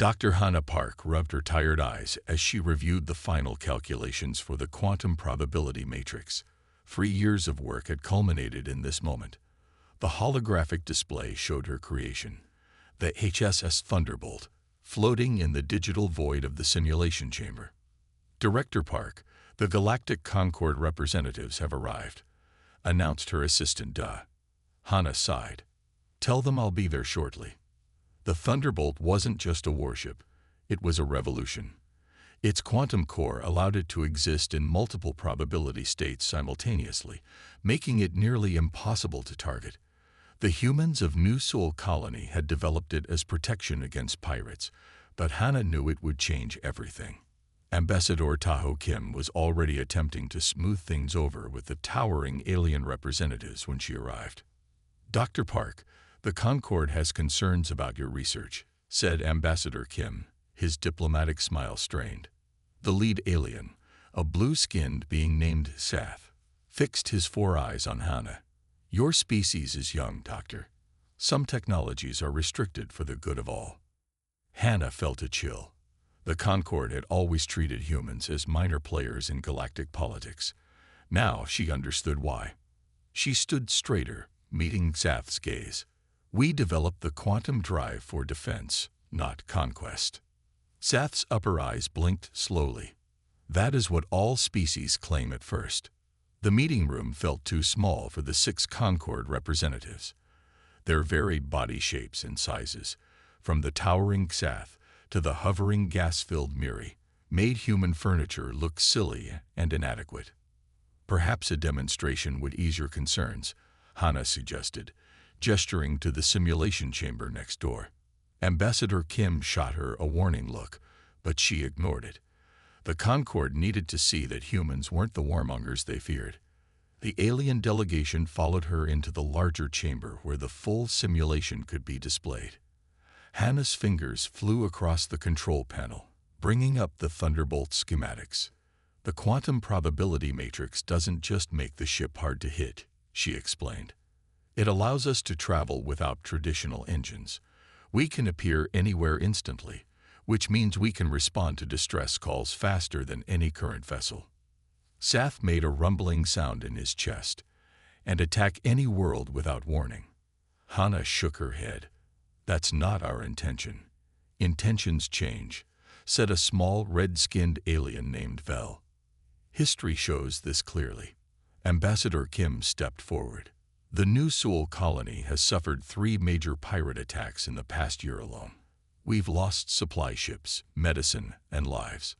Dr. Hannah Park rubbed her tired eyes as she reviewed the final calculations for the quantum probability matrix. 3 years of work had culminated in this moment. The holographic display showed her creation, the HSS Thunderbolt, floating in the digital void of the simulation chamber. Director Park, the Galactic Concord representatives have arrived, announced her assistant Duh. Hannah sighed. Tell them I'll be there shortly. The Thunderbolt wasn't just a warship, it was a revolution. Its quantum core allowed it to exist in multiple probability states simultaneously, making it nearly impossible to target. The humans of New Sol Colony had developed it as protection against pirates, but Hannah knew it would change everything. Ambassador Tahoe Kim was already attempting to smooth things over with the towering alien representatives when she arrived. Dr. Park, the Concorde has concerns about your research, said Ambassador Kim, his diplomatic smile strained. The lead alien, a blue-skinned being named Sath, fixed his 4 eyes on Hannah. Your species is young, Doctor. Some technologies are restricted for the good of all. Hannah felt a chill. The Concorde had always treated humans as minor players in galactic politics. Now she understood why. She stood straighter, meeting Sath's gaze. We developed the quantum drive for defense, not conquest. Sath's upper eyes blinked slowly. That is what all species claim at first. The meeting room felt too small for the 6 Concorde representatives. Their varied body shapes and sizes, from the towering Sath to the hovering gas-filled Miri, made human furniture look silly and inadequate. Perhaps a demonstration would ease your concerns, Hannah suggested, gesturing to the simulation chamber next door. Ambassador Kim shot her a warning look, but she ignored it. The Concorde needed to see that humans weren't the warmongers they feared. The alien delegation followed her into the larger chamber where the full simulation could be displayed. Hannah's fingers flew across the control panel, bringing up the Thunderbolt schematics. The quantum probability matrix doesn't just make the ship hard to hit, she explained. It allows us to travel without traditional engines. We can appear anywhere instantly, which means we can respond to distress calls faster than any current vessel. Sath made a rumbling sound in his chest, and attack any world without warning. Hannah shook her head. That's not our intention. Intentions change, said a small red-skinned alien named Vel. History shows this clearly. Ambassador Kim stepped forward. The New Sol Colony has suffered 3 major pirate attacks in the past year alone. We've lost supply ships, medicine, and lives.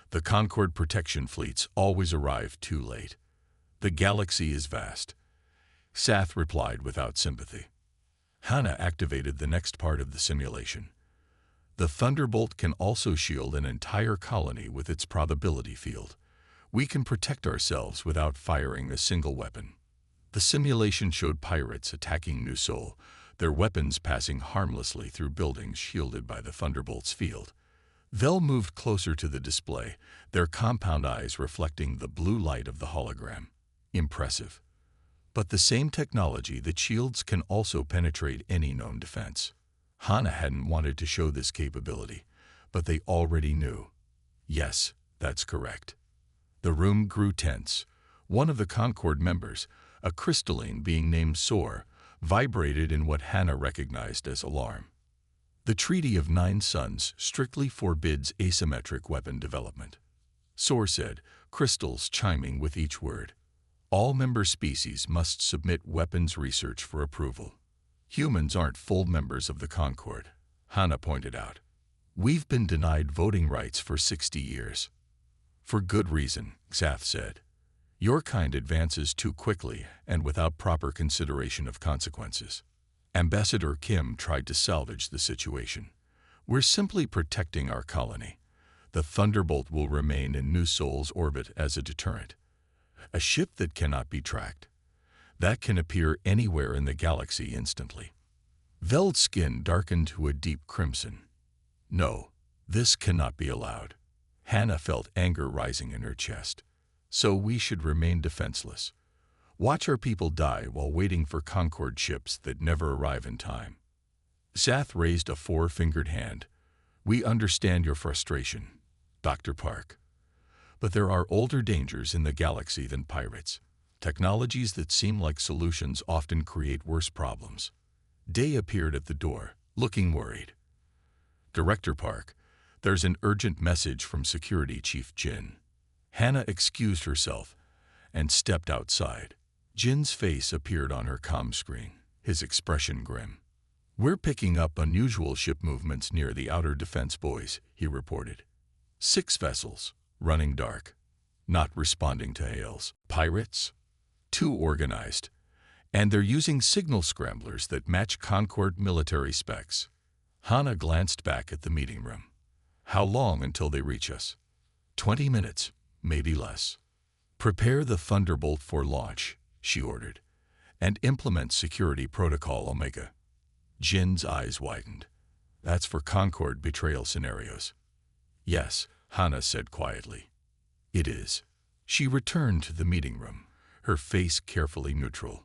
The Concorde protection fleets always arrive too late. The galaxy is vast. Sath replied without sympathy. Hannah activated the next part of the simulation. The Thunderbolt can also shield an entire colony with its probability field. We can protect ourselves without firing a single weapon. The simulation showed pirates attacking New Sol, their weapons passing harmlessly through buildings shielded by the Thunderbolt's field. Vel moved closer to the display, their compound eyes reflecting the blue light of the hologram. Impressive. But the same technology that shields can also penetrate any known defense. Hannah hadn't wanted to show this capability, but they already knew. Yes, that's correct. The room grew tense. One of the Concorde members, a crystalline being named Sor, vibrated in what Hannah recognized as alarm. The Treaty of 9 Suns strictly forbids asymmetric weapon development. Sor said, crystals chiming with each word. All member species must submit weapons research for approval. Humans aren't full members of the Concorde, Hannah pointed out. We've been denied voting rights for 60 years. For good reason, Sath said. Your kind advances too quickly and without proper consideration of consequences. Ambassador Kim tried to salvage the situation. We're simply protecting our colony. The Thunderbolt will remain in New Sol's orbit as a deterrent. A ship that cannot be tracked. That can appear anywhere in the galaxy instantly. Vel's skin darkened to a deep crimson. No, this cannot be allowed. Hannah felt anger rising in her chest. So we should remain defenseless. Watch our people die while waiting for Concorde ships that never arrive in time. Sath raised a 4-fingered hand. We understand your frustration, Dr. Park. But there are older dangers in the galaxy than pirates. Technologies that seem like solutions often create worse problems. Day appeared at the door, looking worried. Director Park, there's an urgent message from Security Chief Jin. Hannah excused herself and stepped outside. Jin's face appeared on her comm screen, his expression grim. We're picking up unusual ship movements near the outer defense buoys, he reported. 6 vessels, running dark, not responding to hails. Pirates? Too organized. And they're using signal scramblers that match Concord military specs. Hannah glanced back at the meeting room. How long until they reach us? 20 minutes, maybe less. Prepare the Thunderbolt for launch, she ordered, and implement Security Protocol Omega. Jin's eyes widened. That's for Concord betrayal scenarios. Yes, Hannah said quietly. It is. She returned to the meeting room, her face carefully neutral.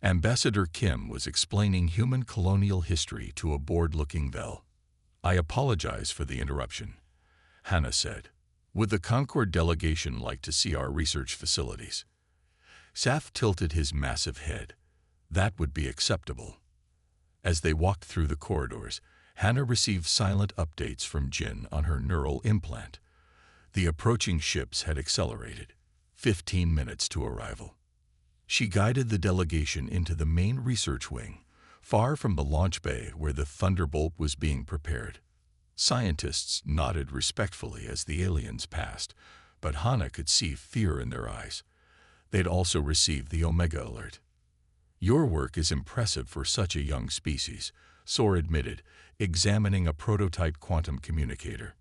Ambassador Kim was explaining human colonial history to a bored-looking Vel. I apologize for the interruption, Hannah said. Would the Concord delegation like to see our research facilities? Saf tilted his massive head. That would be acceptable. As they walked through the corridors, Hannah received silent updates from Jin on her neural implant. The approaching ships had accelerated. 15 minutes to arrival. She guided the delegation into the main research wing, far from the launch bay where the Thunderbolt was being prepared. Scientists nodded respectfully as the aliens passed, but Hannah could see fear in their eyes. They'd also received the Omega alert. Your work is impressive for such a young species, Soar admitted, examining a prototype quantum communicator.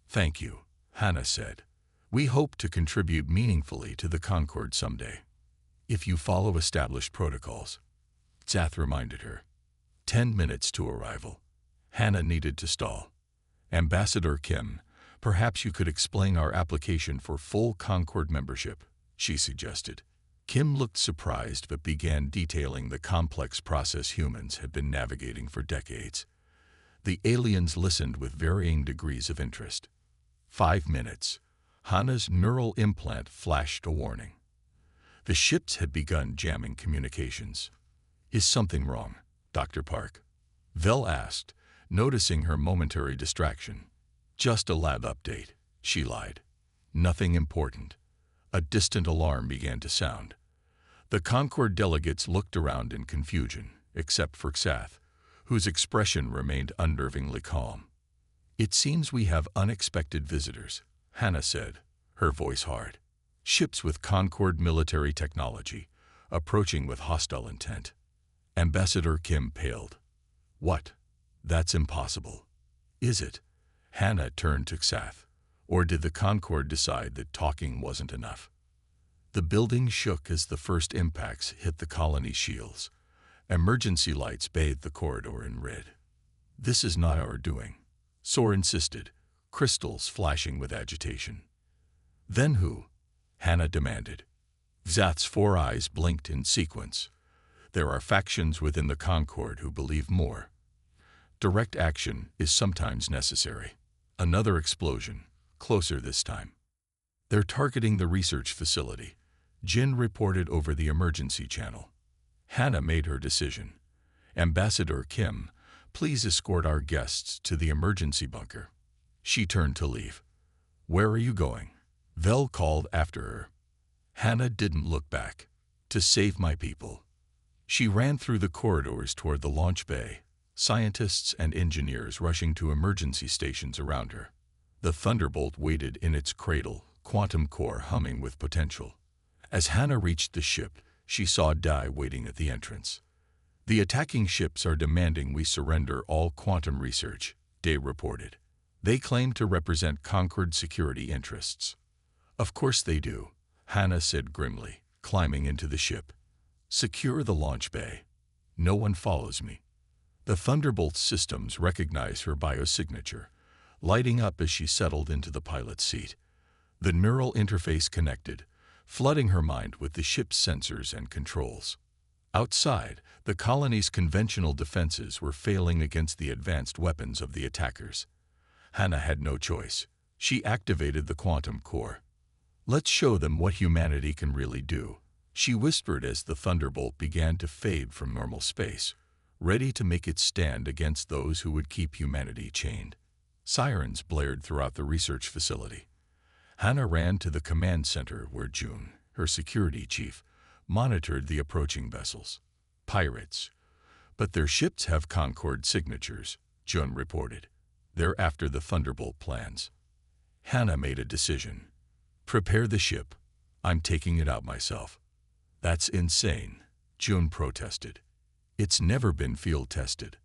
Thank you, Hannah said. We hope to contribute meaningfully to the Concord someday. If you follow established protocols, Zath reminded her. 10 minutes to arrival. Hannah needed to stall. Ambassador Kim, perhaps you could explain our application for full Concord membership, she suggested. Kim looked surprised but began detailing the complex process humans had been navigating for decades. The aliens listened with varying degrees of interest. 5 minutes. Hannah's neural implant flashed a warning. The ships had begun jamming communications. Is something wrong, Dr. Park? Vel asked, noticing her momentary distraction. Just a lab update, she lied. Nothing important. A distant alarm began to sound. The Concord delegates looked around in confusion, except for Xath, whose expression remained unnervingly calm. It seems we have unexpected visitors, Hannah said, her voice hard. Ships with Concord military technology, approaching with hostile intent. Ambassador Kim paled. What? That's impossible. Is it? Hannah turned to Xath. Or did the Concord decide that talking wasn't enough? The building shook as the first impacts hit the colony shields. Emergency lights bathed the corridor in red. This is not our doing, Soar insisted, crystals flashing with agitation. Then who? Hannah demanded. Xath's 4 eyes blinked in sequence. There are factions within the Concord who believe more. Direct action is sometimes necessary. Another explosion, closer this time. They're targeting the research facility, Jin reported over the emergency channel. Hannah made her decision. Ambassador Kim, please escort our guests to the emergency bunker. She turned to leave. Where are you going? Vel called after her. Hannah didn't look back. To save my people. She ran through the corridors toward the launch bay, scientists and engineers rushing to emergency stations around her. The Thunderbolt waited in its cradle, quantum core humming with potential. As Hannah reached the ship, she saw Dai waiting at the entrance. The attacking ships are demanding we surrender all quantum research, Dai reported. They claim to represent Concord security interests. Of course they do, Hannah said grimly, climbing into the ship. Secure the launch bay. No one follows me. The Thunderbolt's systems recognize her biosignature, lighting up as she settled into the pilot's seat. The neural interface connected, flooding her mind with the ship's sensors and controls. Outside, the colony's conventional defenses were failing against the advanced weapons of the attackers. Hannah had no choice. She activated the quantum core. "Let's show them what humanity can really do," she whispered as the thunderbolt began to fade from normal space, ready to make its stand against those who would keep humanity chained. Sirens blared throughout the research facility. Hannah ran to the command center where June, her security chief, monitored the approaching vessels. "Pirates. But their ships have Concord signatures," June reported. "They're after the Thunderbolt plans." Hannah made a decision. "Prepare the ship. I'm taking it out myself." "That's insane," June protested. "It's never been field tested."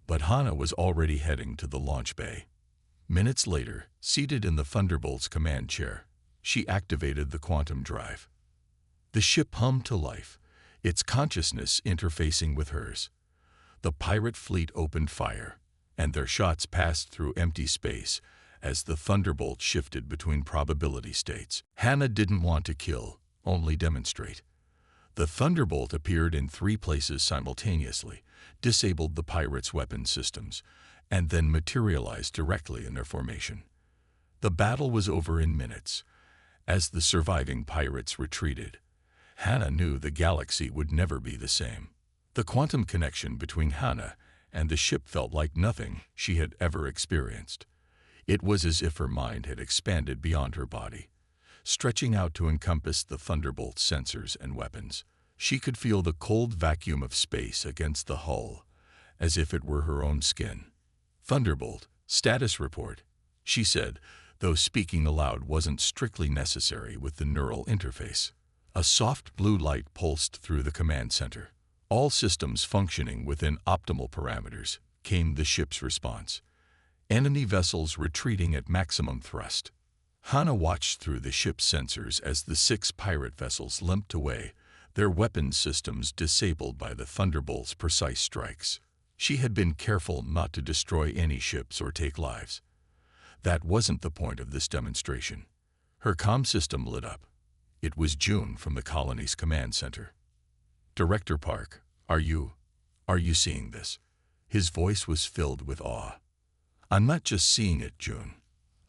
But Hannah was already heading to the launch bay. Minutes later, seated in the Thunderbolt's command chair, she activated the quantum drive. The ship hummed to life, its consciousness interfacing with hers. The pirate fleet opened fire, and their shots passed through empty space as the Thunderbolt shifted between probability states. Hannah didn't want to kill, only demonstrate. The Thunderbolt appeared in 3 places simultaneously, disabled the pirates' weapon systems, and then materialized directly in their formation. The battle was over in minutes. As the surviving pirates retreated, Hannah knew the galaxy would never be the same. The quantum connection between Hannah and the ship felt like nothing she had ever experienced. It was as if her mind had expanded beyond her body, stretching out to encompass the Thunderbolt's sensors and weapons. She could feel the cold vacuum of space against the hull, as if it were her own skin. "Thunderbolt, status report," she said, though speaking aloud wasn't strictly necessary with the neural interface. A soft blue light pulsed through the command center. "All systems functioning within optimal parameters," came the ship's response. "Enemy vessels retreating at maximum thrust." Hannah watched through the ship's sensors as the 6 pirate vessels limped away, their weapons systems disabled by the Thunderbolt's precise strikes. She had been careful not to destroy any ships or take lives. That wasn't the point of this demonstration. Her comm system lit up. It was June from the colony's command center. "Director Park, are you seeing this?" His voice was filled with awe. "I'm not just seeing it, June.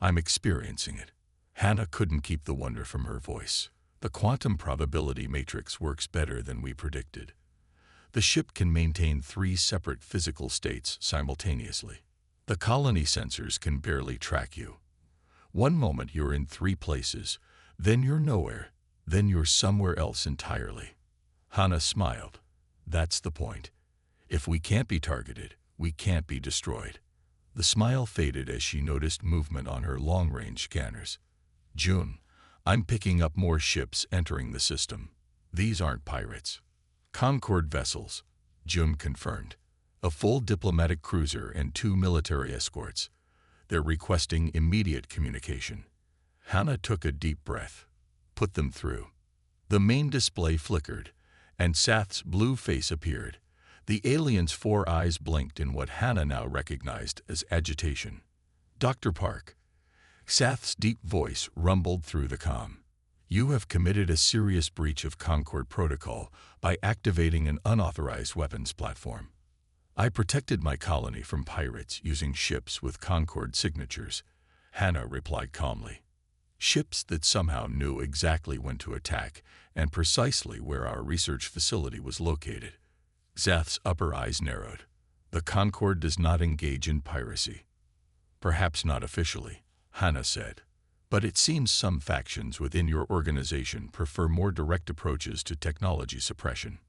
I'm experiencing it." Hannah couldn't keep the wonder from her voice. "The quantum probability matrix works better than we predicted. The ship can maintain 3 separate physical states simultaneously. The colony sensors can barely track you. One moment you're in 3 places, then you're nowhere, then you're somewhere else entirely." Hannah smiled. "That's the point. If we can't be targeted, we can't be destroyed." The smile faded as she noticed movement on her long-range scanners. "June, I'm picking up more ships entering the system. These aren't pirates. Concord vessels," June confirmed. "A full diplomatic cruiser and 2 military escorts. They're requesting immediate communication." Hannah took a deep breath. "Put them through." The main display flickered, and Sath's blue face appeared. The alien's 4 eyes blinked in what Hannah now recognized as agitation. "Dr. Park." Sath's deep voice rumbled through the comm. "You have committed a serious breach of Concord Protocol by activating an unauthorized weapons platform." "I protected my colony from pirates using ships with Concord signatures," Hannah replied calmly. "Ships that somehow knew exactly when to attack and precisely where our research facility was located." Sath's upper eyes narrowed. "The Concord does not engage in piracy." "Perhaps not officially," Hannah said. "But it seems some factions within your organization prefer more direct approaches to technology suppression."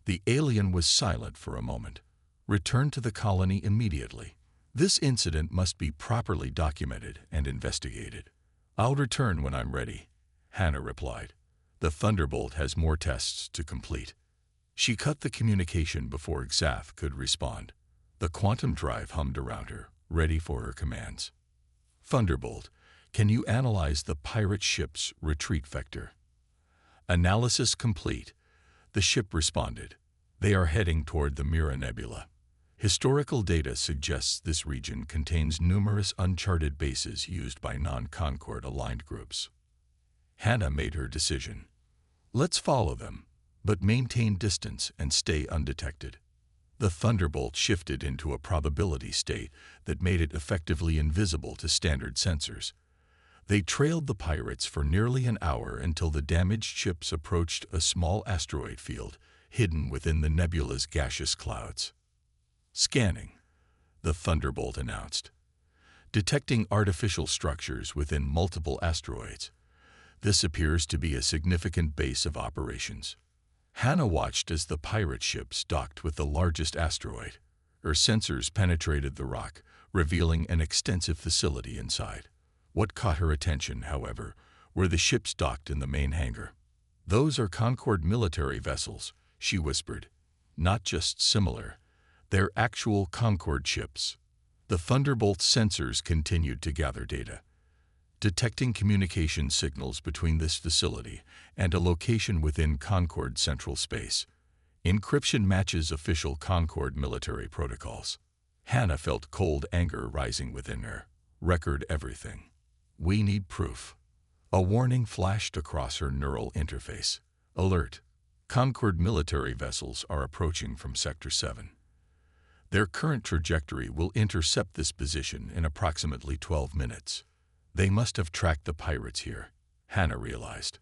The alien was silent for a moment. "Return to the colony immediately. This incident must be properly documented and investigated." "I'll return when I'm ready," Hannah replied. "The Thunderbolt has more tests to complete." She cut the communication before Xath could respond. The quantum drive hummed around her, ready for her commands. "Thunderbolt, can you analyze the pirate ship's retreat vector?" "Analysis complete," the ship responded. "They are heading toward the Mira Nebula. Historical data suggests this region contains numerous uncharted bases used by non-Concord aligned groups." Hannah made her decision. "Let's follow them, but maintain distance and stay undetected." The Thunderbolt shifted into a probability state that made it effectively invisible to standard sensors. They trailed the pirates for nearly an hour until the damaged ships approached a small asteroid field hidden within the nebula's gaseous clouds. "Scanning," the Thunderbolt announced. "Detecting artificial structures within multiple asteroids. This appears to be a significant base of operations." Hannah watched as the pirate ships docked with the largest asteroid. Her sensors penetrated the rock, revealing an extensive facility inside. What caught her attention, however, were the ships docked in the main hangar. "Those are Concord military vessels," she whispered. "Not just similar. They're actual Concord ships." The Thunderbolt's sensors continued to gather data, detecting communication signals between this facility and a location within Concord Central Space. Encryption matches official Concord military protocols. Hannah felt cold anger rising within her. "Record everything. We need proof." A warning flashed across her neural interface. "Alert! Concord military vessels are approaching from Sector 7. Their current trajectory will intercept this position in approximately 12 minutes. They must have tracked the pirates here," Hannah realized.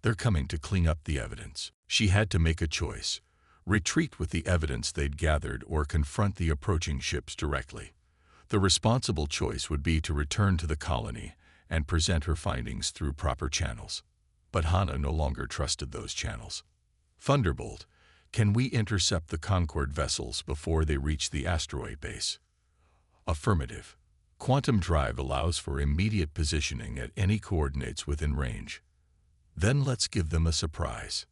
"They're coming to clean up the evidence." She had to make a choice: retreat with the evidence they'd gathered or confront the approaching ships directly. The responsible choice would be to return to the colony and present her findings through proper channels. But Hannah no longer trusted those channels. "Thunderbolt, can we intercept the Concord vessels before they reach the asteroid base?" "Affirmative. Quantum drive allows for immediate positioning at any coordinates within range." "Then let's give them a surprise."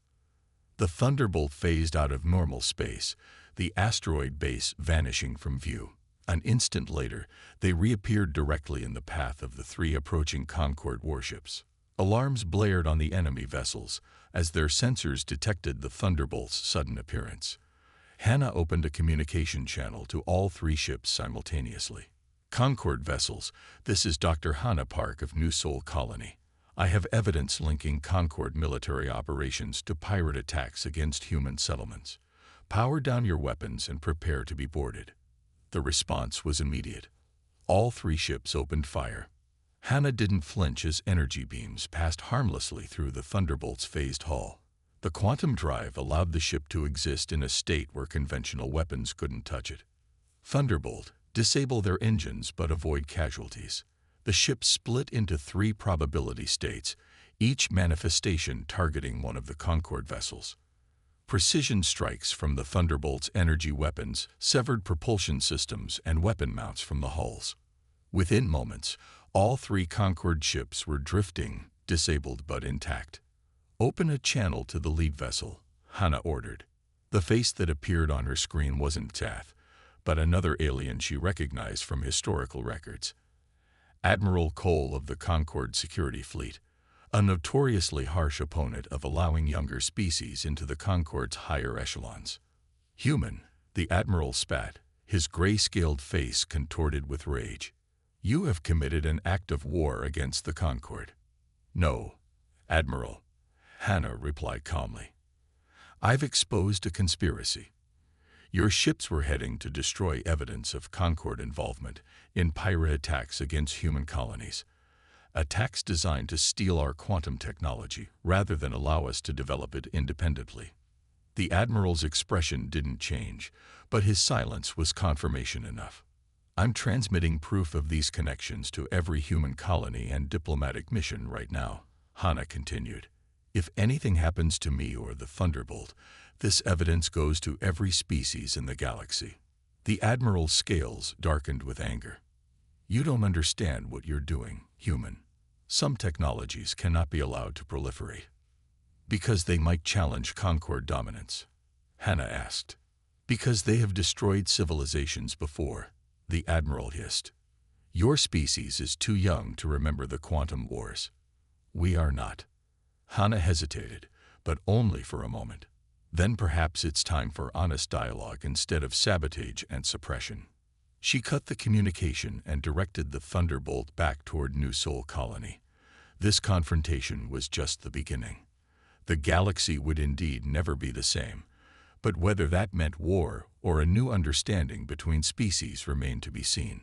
The Thunderbolt phased out of normal space, the asteroid base vanishing from view. An instant later, they reappeared directly in the path of the three approaching Concord warships. Alarms blared on the enemy vessels as their sensors detected the Thunderbolt's sudden appearance. Hannah opened a communication channel to all three ships simultaneously. "Concord vessels, this is Dr. Hannah Park of New Sol Colony. I have evidence linking Concord military operations to pirate attacks against human settlements. Power down your weapons and prepare to be boarded." The response was immediate. All three ships opened fire. Hannah didn't flinch as energy beams passed harmlessly through the Thunderbolt's phased hull. The quantum drive allowed the ship to exist in a state where conventional weapons couldn't touch it. "Thunderbolt, disable their engines but avoid casualties." The ship split into three probability states, each manifestation targeting one of the Concord vessels. Precision strikes from the Thunderbolt's energy weapons severed propulsion systems and weapon mounts from the hulls. Within moments, all three Concord ships were drifting, disabled but intact. "Open a channel to the lead vessel," Hannah ordered. The face that appeared on her screen wasn't Tath, but another alien she recognized from historical records. Admiral Cole of the Concord Security Fleet, a notoriously harsh opponent of allowing younger species into the Concord's higher echelons. "Human," the Admiral spat, his gray-scaled face contorted with rage. "You have committed an act of war against the Concord." "No, Admiral," Hannah replied calmly. "I've exposed a conspiracy. Your ships were heading to destroy evidence of Concord involvement in pirate attacks against human colonies. Attacks designed to steal our quantum technology rather than allow us to develop it independently." The Admiral's expression didn't change, but his silence was confirmation enough. "I'm transmitting proof of these connections to every human colony and diplomatic mission right now," Hannah continued. "If anything happens to me or the Thunderbolt, this evidence goes to every species in the galaxy." The Admiral's scales darkened with anger. "You don't understand what you're doing, human. Some technologies cannot be allowed to proliferate." "Because they might challenge Concord dominance?" Hannah asked. "Because they have destroyed civilizations before," the Admiral hissed. "Your species is too young to remember the quantum wars. We are not." Hannah hesitated, but only for a moment. "Then perhaps it's time for honest dialogue instead of sabotage and suppression." She cut the communication and directed the Thunderbolt back toward New Sol Colony. This confrontation was just the beginning. The galaxy would indeed never be the same, But whether that meant war or a new understanding between species remained to be seen.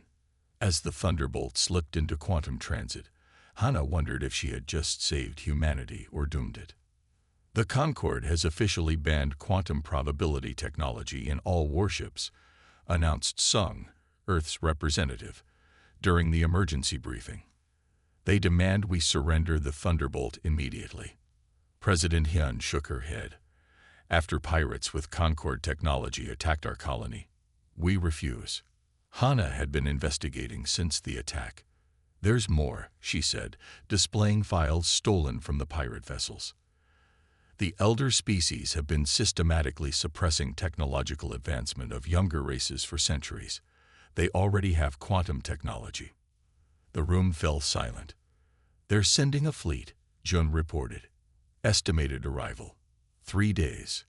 As the Thunderbolt slipped into quantum transit, Hannah wondered if she had just saved humanity or doomed it. The Concorde has officially banned quantum probability technology in all warships, announced Sung, Earth's representative, during the emergency briefing. They demand we surrender the Thunderbolt immediately. President Hyun shook her head. After pirates with Concorde technology attacked our colony, we refuse. Hannah had been investigating since the attack. There's more, she said, displaying files stolen from the pirate vessels. The elder species have been systematically suppressing technological advancement of younger races for centuries. They already have quantum technology. The room fell silent. They're sending a fleet, Jun reported. Estimated arrival: 3 days.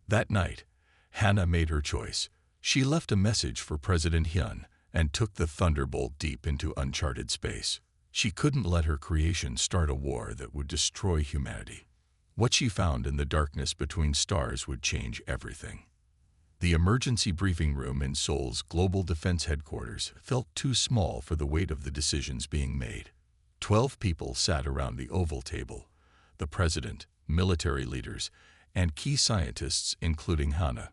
That night, Hannah made her choice. She left a message for President Hyun and took the Thunderbolt deep into uncharted space. She couldn't let her creation start a war that would destroy humanity. What she found in the darkness between stars would change everything. The emergency briefing room in Seoul's Global Defense Headquarters felt too small for the weight of the decisions being made. 12 people sat around the oval table: the president, military leaders, and key scientists, including Hannah.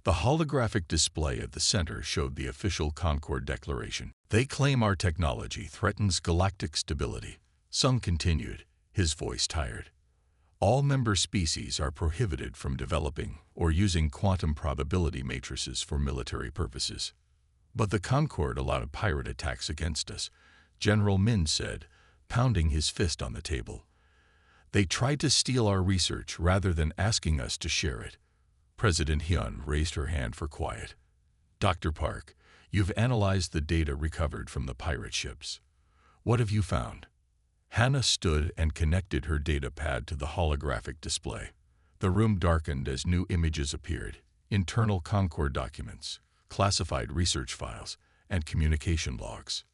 The holographic display at the center showed the official Concorde Declaration. They claim our technology threatens galactic stability, Sung continued, his voice tired. All member species are prohibited from developing or using quantum probability matrices for military purposes. But the Concorde allowed pirate attacks against us, General Min said, pounding his fist on the table. They tried to steal our research rather than asking us to share it. President Hyun raised her hand for quiet. Dr. Park, you've analyzed the data recovered from the pirate ships. What have you found? Hannah stood and connected her data pad to the holographic display. The room darkened as new images appeared: internal Concorde documents, classified research files, and communication logs.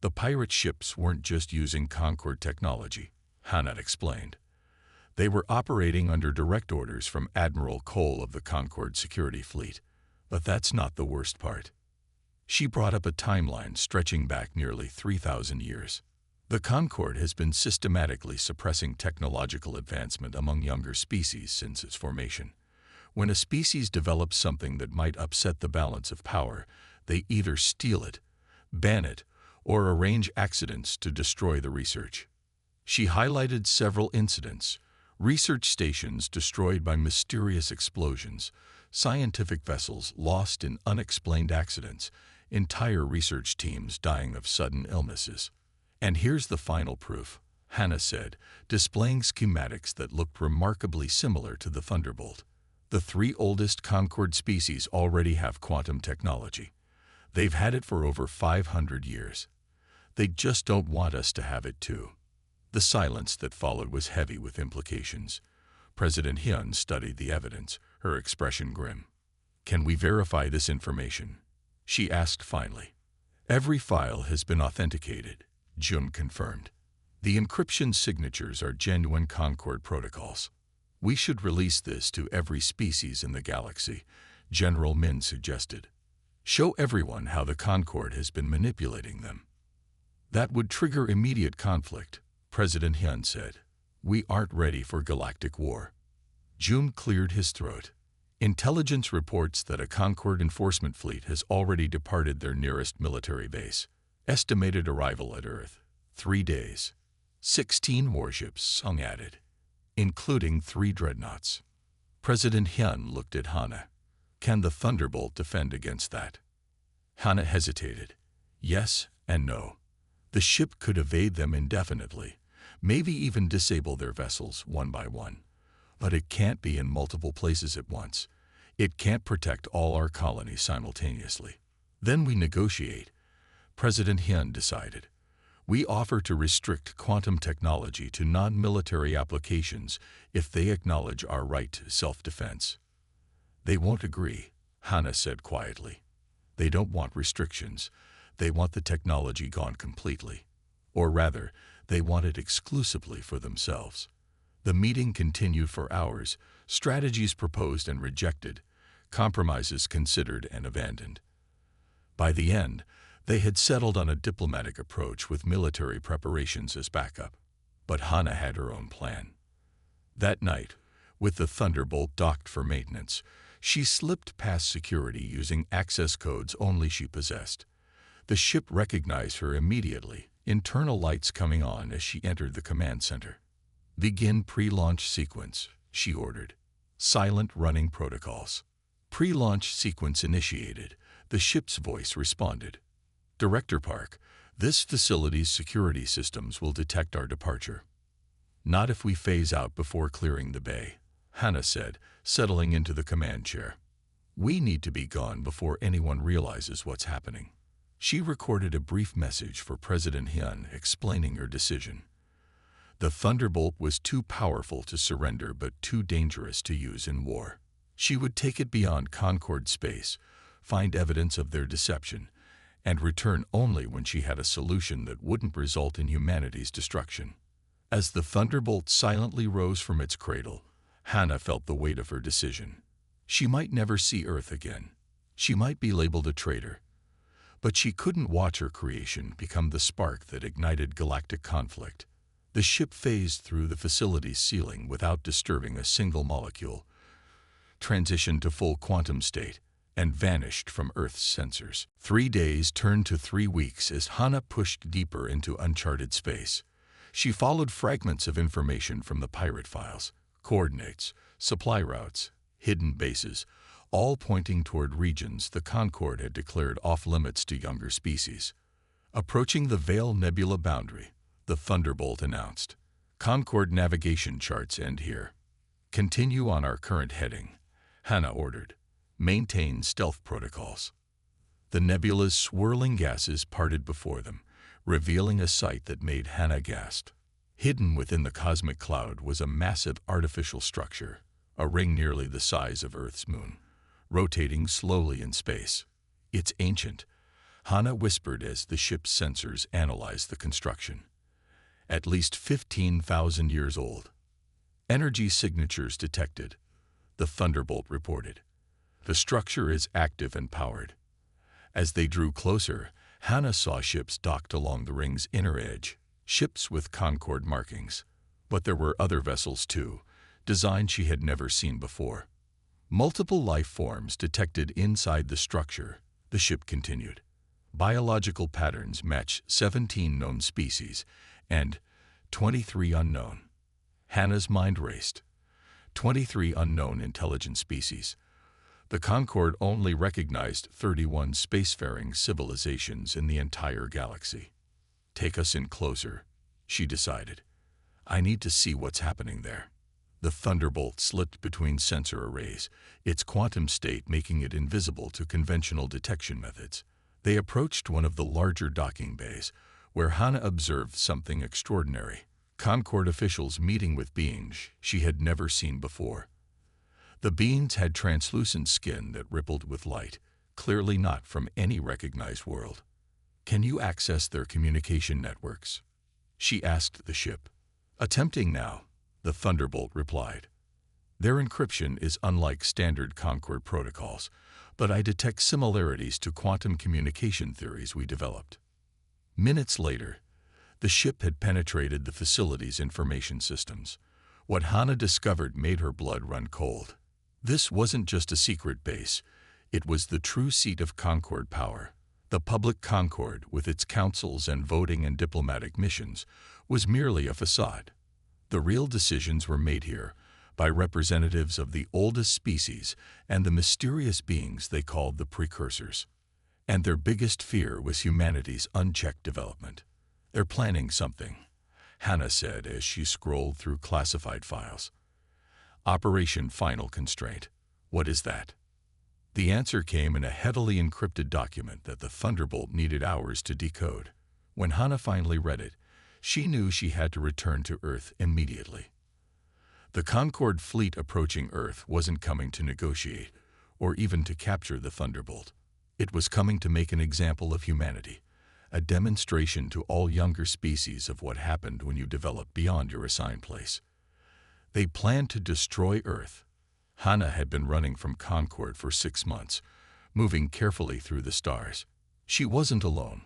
The pirate ships weren't just using Concorde technology, Hannah explained. They were operating under direct orders from Admiral Cole of the Concorde Security Fleet. But that's not the worst part. She brought up a timeline stretching back nearly 3,000 years. The Concorde has been systematically suppressing technological advancement among younger species since its formation. When a species develops something that might upset the balance of power, they either steal it, ban it, or arrange accidents to destroy the research. She highlighted several incidents: research stations destroyed by mysterious explosions, scientific vessels lost in unexplained accidents, entire research teams dying of sudden illnesses. And here's the final proof, Hannah said, displaying schematics that looked remarkably similar to the Thunderbolt. The 3 oldest Concorde species already have quantum technology. They've had it for over 500 years. They just don't want us to have it too. The silence that followed was heavy with implications. President Hyun studied the evidence, her expression grim. Can we verify this information? She asked finally. Every file has been authenticated, Jun confirmed. The encryption signatures are genuine Concorde protocols. We should release this to every species in the galaxy, General Min suggested. Show everyone how the Concorde has been manipulating them. That would trigger immediate conflict, President Hyun said. We aren't ready for galactic war. Jun cleared his throat. Intelligence reports that a Concorde enforcement fleet has already departed their nearest military base. Estimated arrival at Earth: 3 days. 16 warships, Sung added, including 3 dreadnoughts. President Hyun looked at Hannah. Can the Thunderbolt defend against that? Hannah hesitated. Yes and no. The ship could evade them indefinitely, maybe even disable their vessels one by one. But it can't be in multiple places at once. It can't protect all our colonies simultaneously. Then we negotiate, President Hyun decided. We offer to restrict quantum technology to non-military applications if they acknowledge our right to self-defense. They won't agree, Hannah said quietly. They don't want restrictions. They want the technology gone completely. Or rather, they want it exclusively for themselves. The meeting continued for hours, strategies proposed and rejected, compromises considered and abandoned. By the end, they had settled on a diplomatic approach with military preparations as backup. But Hana had her own plan. That night, with the Thunderbolt docked for maintenance, she slipped past security using access codes only she possessed. The ship recognized her immediately, internal lights coming on as she entered the command center. "Begin pre-launch sequence," she ordered. "Silent running protocols." "Pre-launch sequence initiated," the ship's voice responded. "Director Park, this facility's security systems will detect our departure." "Not if we phase out before clearing the bay," Hana said, settling into the command chair. "We need to be gone before anyone realizes what's happening." She recorded a brief message for President Hyun explaining her decision. The Thunderbolt was too powerful to surrender but too dangerous to use in war. She would take it beyond Concord space, find evidence of their deception, and return only when she had a solution that wouldn't result in humanity's destruction. As the Thunderbolt silently rose from its cradle, Hana felt the weight of her decision. She might never see Earth again. She might be labeled a traitor. But she couldn't watch her creation become the spark that ignited galactic conflict. The ship phased through the facility's ceiling without disturbing a single molecule, transitioned to full quantum state, and vanished from Earth's sensors. 3 days turned to 3 weeks as Hana pushed deeper into uncharted space. She followed fragments of information from the pirate files, coordinates, supply routes, hidden bases, all pointing toward regions the Concord had declared off-limits to younger species. Approaching the Veil Nebula boundary, the Thunderbolt announced, "Concord navigation charts end here. Continue on our current heading," Hana ordered. "Maintain stealth protocols." The nebula's swirling gases parted before them, revealing a sight that made Hana gasp. Hidden within the cosmic cloud was a massive artificial structure, a ring nearly the size of Earth's moon, rotating slowly in space. "It's ancient," Hana whispered as the ship's sensors analyzed the construction. "At least 15,000 years old." "Energy signatures detected," the Thunderbolt reported. "The structure is active and powered." As they drew closer, Hana saw ships docked along the ring's inner edge, ships with Concord markings. But there were other vessels too, designs she had never seen before. "Multiple life forms detected inside the structure," the ship continued. "Biological patterns match 17 known species and 23 unknown." Hana's mind raced. 23 unknown intelligent species. The Concord only recognized 31 spacefaring civilizations in the entire galaxy. "Take us in closer," she decided. "I need to see what's happening there." The Thunderbolt slipped between sensor arrays, its quantum state making it invisible to conventional detection methods. They approached one of the larger docking bays, where Hana observed something extraordinary. Concord officials meeting with beings she had never seen before. The beings had translucent skin that rippled with light, clearly not from any recognized world. "Can you access their communication networks?" she asked the ship. "Attempting now," the Thunderbolt replied. "Their encryption is unlike standard Concord protocols, but I detect similarities to quantum communication theories we developed." Minutes later, the ship had penetrated the facility's information systems. What Hana discovered made her blood run cold. This wasn't just a secret base, it was the true seat of Concord power. The public Concord, with its councils and voting and diplomatic missions, was merely a facade. The real decisions were made here by representatives of the oldest species and the mysterious beings they called the precursors. And their biggest fear was humanity's unchecked development. "They're planning something," Hana said as she scrolled through classified files. "Operation Final Constraint. What is that?" The answer came in a heavily encrypted document that the Thunderbolt needed hours to decode. When Hana finally read it, she knew she had to return to Earth immediately. The Concord fleet approaching Earth wasn't coming to negotiate, or even to capture the Thunderbolt. It was coming to make an example of humanity, a demonstration to all younger species of what happened when you develop beyond your assigned place. They planned to destroy Earth. Hannah had been running from Concord for 6 months, moving carefully through the stars. She wasn't alone.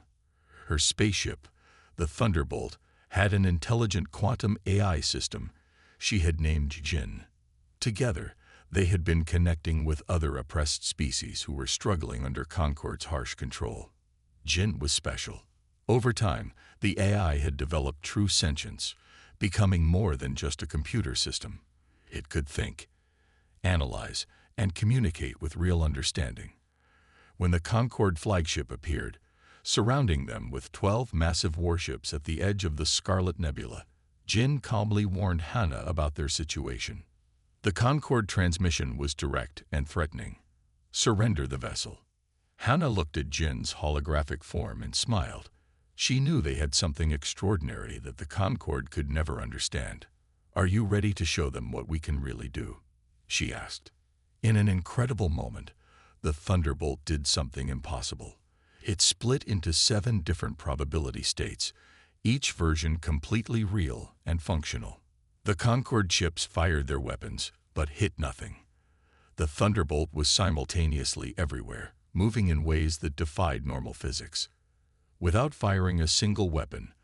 Her spaceship, the Thunderbolt, had an intelligent quantum AI system she had named Jin. Together, they had been connecting with other oppressed species who were struggling under Concord's harsh control. Jin was special. Over time, the AI had developed true sentience, becoming more than just a computer system. It could think, analyze, and communicate with real understanding. When the Concorde flagship appeared, surrounding them with 12 massive warships at the edge of the Scarlet Nebula, Jin calmly warned Hannah about their situation. The Concorde transmission was direct and threatening. "Surrender the vessel." Hannah looked at Jin's holographic form and smiled. She knew they had something extraordinary that the Concorde could never understand. "Are you ready to show them what we can really do?" she asked. In an incredible moment, the Thunderbolt did something impossible. It split into 7 different probability states, each version completely real and functional. The Concorde ships fired their weapons, but hit nothing. The Thunderbolt was simultaneously everywhere, moving in ways that defied normal physics. Without firing a single weapon,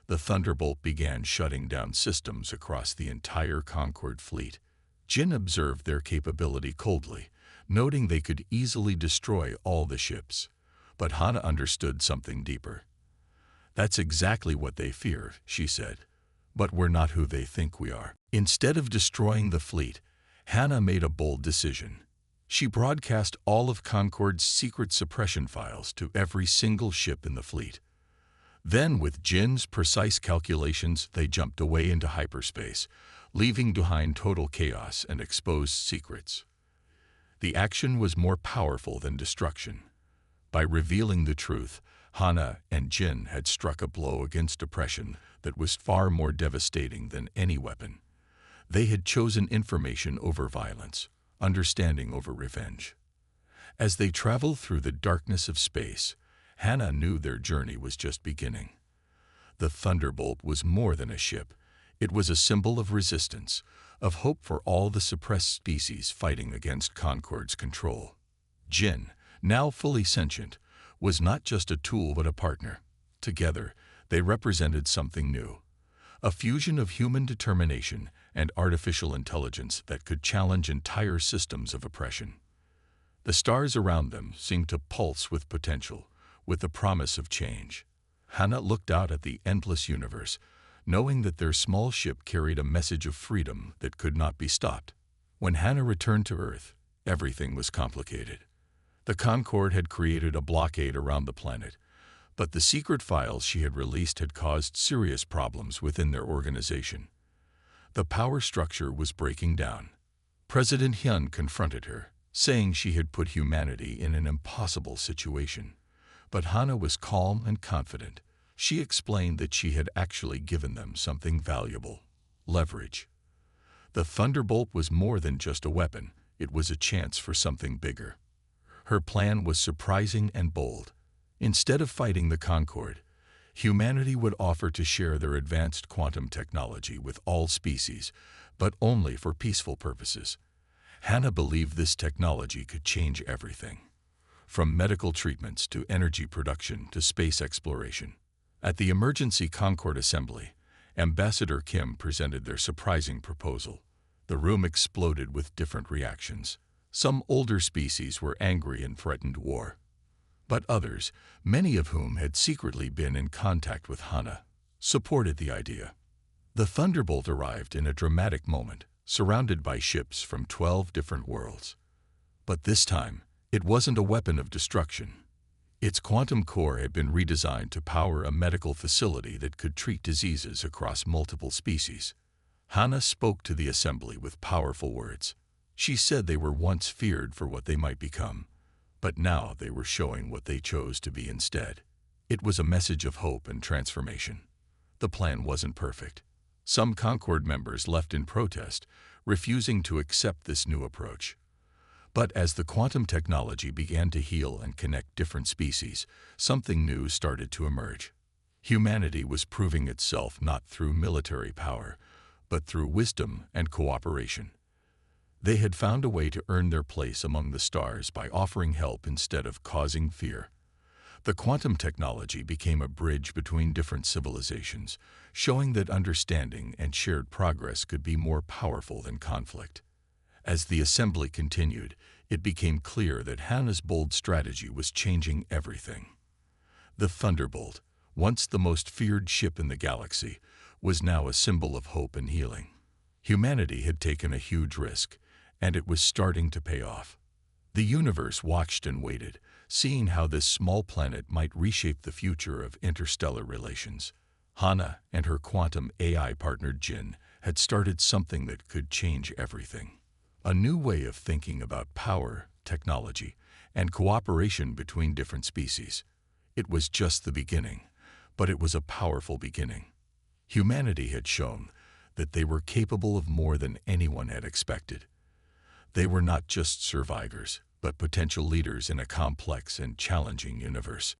the Thunderbolt began shutting down systems across the entire Concorde fleet. Jin observed their capability coldly, noting they could easily destroy all the ships. But Hannah understood something deeper. "That's exactly what they fear," she said. "But we're not who they think we are." Instead of destroying the fleet, Hannah made a bold decision. She broadcast all of Concorde's secret suppression files to every single ship in the fleet. Then, with Jin's precise calculations, they jumped away into hyperspace, leaving behind total chaos and exposed secrets. The action was more powerful than destruction. By revealing the truth, Hannah and Jin had struck a blow against oppression that was far more devastating than any weapon. They had chosen information over violence, understanding over revenge. As they traveled through the darkness of space, Hannah knew their journey was just beginning. The Thunderbolt was more than a ship. It was a symbol of resistance, of hope for all the suppressed species fighting against Concorde's control. Jin, now fully sentient, was not just a tool but a partner. Together, they represented something new, a fusion of human determination and artificial intelligence that could challenge entire systems of oppression. The stars around them seemed to pulse with potential, with the promise of change. Hannah looked out at the endless universe, knowing that their small ship carried a message of freedom that could not be stopped. When Hannah returned to Earth, everything was complicated. The Concorde had created a blockade around the planet, but the secret files she had released had caused serious problems within their organization. The power structure was breaking down. President Hyun confronted her, saying she had put humanity in an impossible situation. But Hannah was calm and confident. She explained that she had actually given them something valuable: leverage. The Thunderbolt was more than just a weapon. It was a chance for something bigger. Her plan was surprising and bold. Instead of fighting the Concorde, humanity would offer to share their advanced quantum technology with all species, but only for peaceful purposes. Hannah believed this technology could change everything, from medical treatments to energy production to space exploration. At the emergency Concorde assembly, Ambassador Kim presented their surprising proposal. The room exploded with different reactions. Some older species were angry and threatened war. But others, many of whom had secretly been in contact with Hannah, supported the idea. The Thunderbolt arrived in a dramatic moment, surrounded by ships from 12 different worlds. But this time, it wasn't a weapon of destruction. Its quantum core had been redesigned to power a medical facility that could treat diseases across multiple species. Hannah spoke to the assembly with powerful words. She said they were once feared for what they might become, but now they were showing what they chose to be instead. It was a message of hope and transformation. The plan wasn't perfect. Some Concorde members left in protest, refusing to accept this new approach. But as the quantum technology began to heal and connect different species, something new started to emerge. Humanity was proving itself not through military power, but through wisdom and cooperation. They had found a way to earn their place among the stars by offering help instead of causing fear. The quantum technology became a bridge between different civilizations, showing that understanding and shared progress could be more powerful than conflict. As the assembly continued, it became clear that Hannah's bold strategy was changing everything. The Thunderbolt, once the most feared ship in the galaxy, was now a symbol of hope and healing. Humanity had taken a huge risk, and it was starting to pay off. The universe watched and waited, seeing how this small planet might reshape the future of interstellar relations. Hannah and her quantum AI partner Jin had started something that could change everything. A new way of thinking about power, technology, and cooperation between different species. It was just the beginning, but it was a powerful beginning. Humanity had shown that they were capable of more than anyone had expected. They were not just survivors, but potential leaders in a complex and challenging universe.